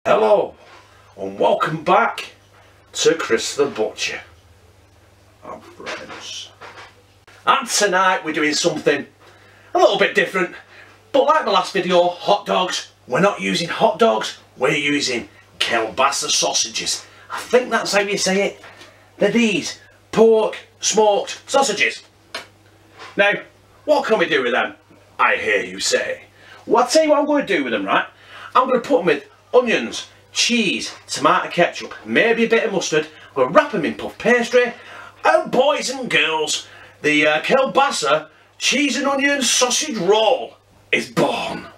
Hello and welcome back to Chris the Butcher and friends. And tonight we're doing something a little bit different, but like my last video, hot dogs, we're not using hot dogs, we're using kielbasa sausages. I think that's how you say it. They're these pork smoked sausages. Now, what can we do with them? I hear you say. Well, I'll tell you what I'm going to do with them, right? I'm going to put them with onions, cheese, tomato ketchup, maybe a bit of mustard. I'm going to wrap them in puff pastry, and boys and girls, the Kielbasa cheese and onion sausage roll is born.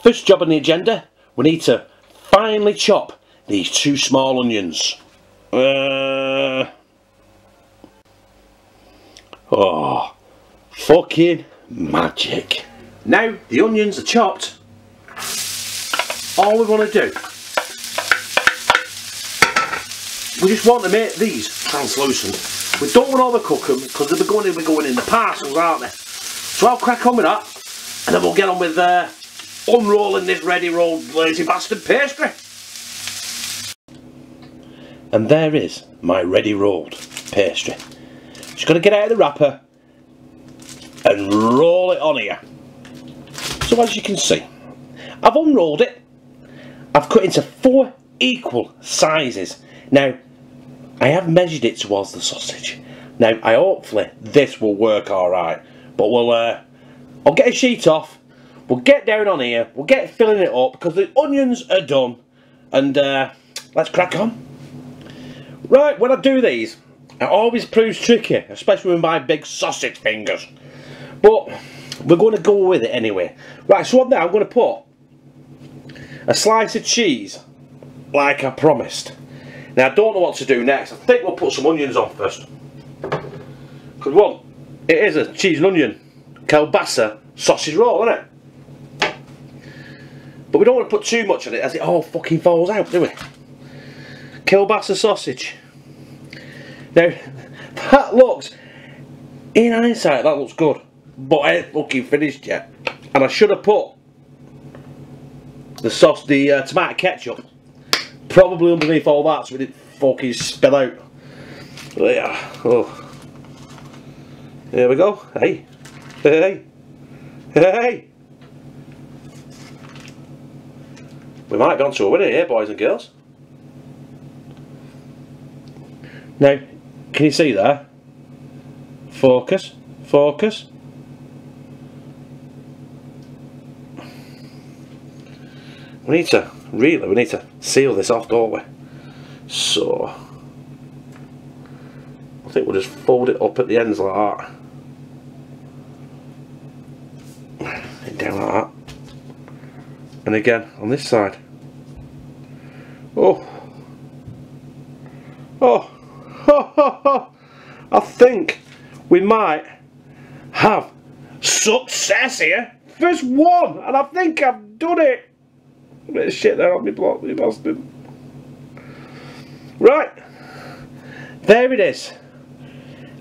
First job on the agenda, we need to finely chop these 2 small onions. Oh, fucking magic. Now the onions are chopped, all we want to do, we just want to make these translucent. We don't want to overcook them because they'll be going in the parcels, aren't they? So I'll crack on with that and then we'll get on with unrolling this ready rolled lazy bastard pastry. And there is my ready rolled pastry. Just got to get out of the wrapper and roll it on here. So as you can see, I've unrolled it. I've cut into 4 equal sizes. Now I have measured it towards the sausage. Now hopefully this will work alright, but I'll get a sheet off. We'll get down on here, we'll get filling it up because the onions are done, and let's crack on. Right, when I do these, it always proves tricky, especially with my big sausage fingers. But we're going to go with it anyway. Right, so on there I'm going to put a slice of cheese, like I promised. Now I don't know what to do next. I think we'll put some onions on first. Because one, it is a cheese and onion kielbasa sausage roll, isn't it? But we don't want to put too much on it as it all fucking falls out, do we? Kielbasa sausage. Now, that looks, in hindsight, that looks good. But I ain't fucking finished yet. And I should have put the tomato ketchup probably underneath all that so it didn't fucking spill out. But yeah, oh. There we go. Hey. Hey. Hey. We might be on to a winner here, boys and girls. Now, can you see there? Focus, focus. We need to seal this off, don't we? So, I think we'll just fold it up at the ends like that. And down like that. And again on this side. Oh, oh, I think we might have success here. First one, and I think I've done it. A bit of shit there on me block, you bastard. Right, there it is.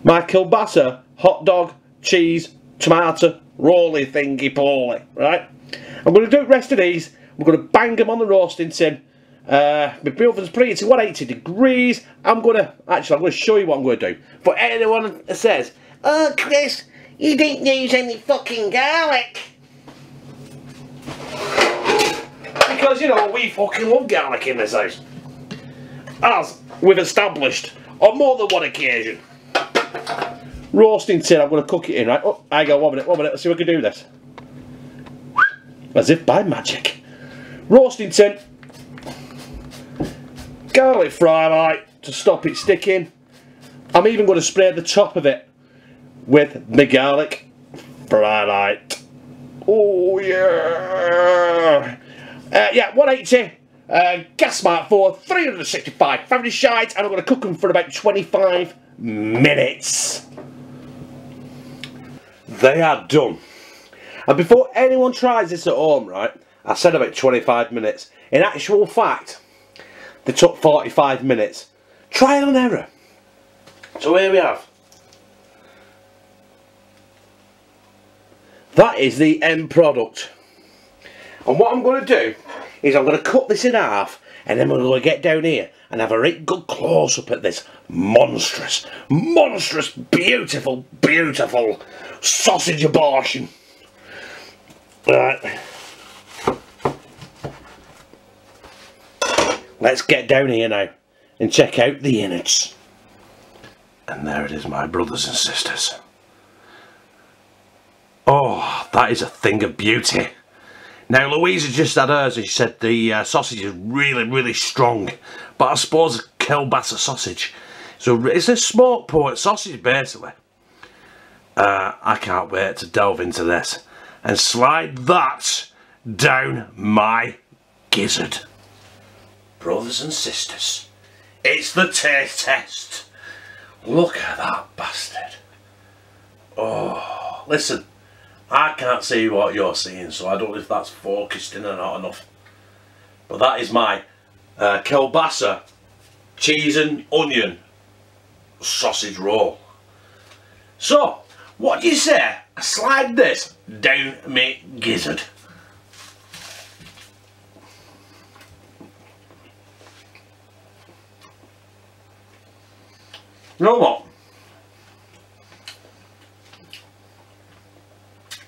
My kielbasa hot dog cheese tomato rolly thingy poly. Right, I'm going to do the rest of these. We're going to bang them on the roasting tin. My oven's preheated to 180 degrees. I'm going to show you what I'm going to do. For anyone that says, "Oh, Chris, you didn't use any fucking garlic." Because, you know, we fucking love garlic in this house. As we've established on more than one occasion. Roasting tin, I'm going to cook it in, right? Oh, I go, 1 minute, let's see if we can do this. As if by magic. Roasting tin. Garlic fry light to stop it sticking. I'm even going to spray the top of it with the garlic fry light. Oh. yeah. Yeah, 180. Gas mark for 365 Fahrenheit, and I'm going to cook them for about 25 minutes. They are done. And before anyone tries this at home, right, I said about 25 minutes. In actual fact, they took 45 minutes. Trial and error. So here we have. That is the end product. And what I'm going to do is I'm going to cut this in half, and then we're going to get down here and have a right good close up at this monstrous, monstrous, beautiful, beautiful sausage abortion. Right. Let's get down here now and check out the innards. And there it is, my brothers and sisters. Oh, that is a thing of beauty. Now, Louisa just had hers and she said the sausage is really, really strong. But I suppose a Kielbasa sausage. So it's a smoked pork sausage, basically. I can't wait to delve into this and slide that down my gizzard. Brothers and sisters, it's the taste test. Look at that bastard. Oh, listen. I can't see what you're seeing, so I don't know if that's focused in or not enough. But that is my Kielbasa cheese and onion sausage roll. So, what do you say? I slide this down my gizzard. You know what?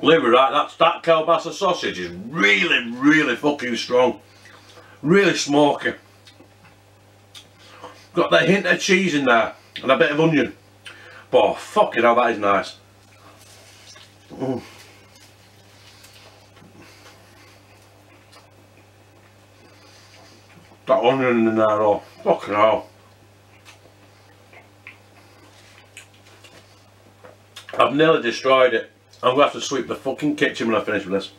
Leave it right, that Kielbasa sausage is really, really fucking strong. Really smoky. Got that hint of cheese in there and a bit of onion. But fucking hell, that is nice. That onion in there, oh, fucking hell. I've nearly destroyed it. I'm going to have to sweep the fucking kitchen when I finish with this.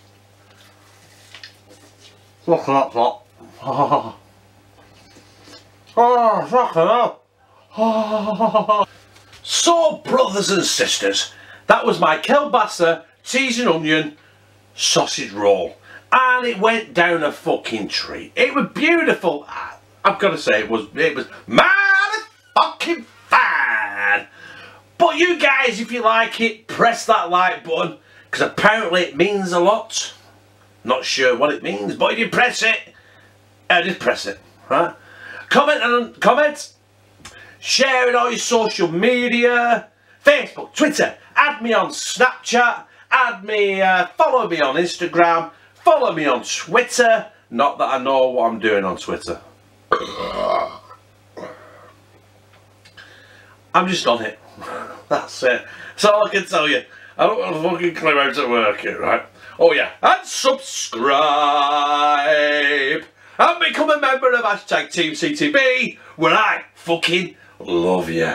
Look at that plot. Oh, fucking hell. So, brothers and sisters, that was my Kielbasa cheese and onion sausage roll. And it went down a fucking treat. It was beautiful. I've got to say, it was motherfucking fine. But you guys, if you like it, press that like button, because apparently it means a lot. Not sure what it means, but if you press it, just press it, right? Comment, share it on your social media, Facebook, Twitter, add me on Snapchat, follow me on Instagram, follow me on Twitter. Not that I know what I'm doing on Twitter. I'm just on it. That's it. That's all I can tell you. I don't have a fucking clue how to work it, right? Oh yeah, and subscribe and become a member of #TeamCTB, where I fucking love you.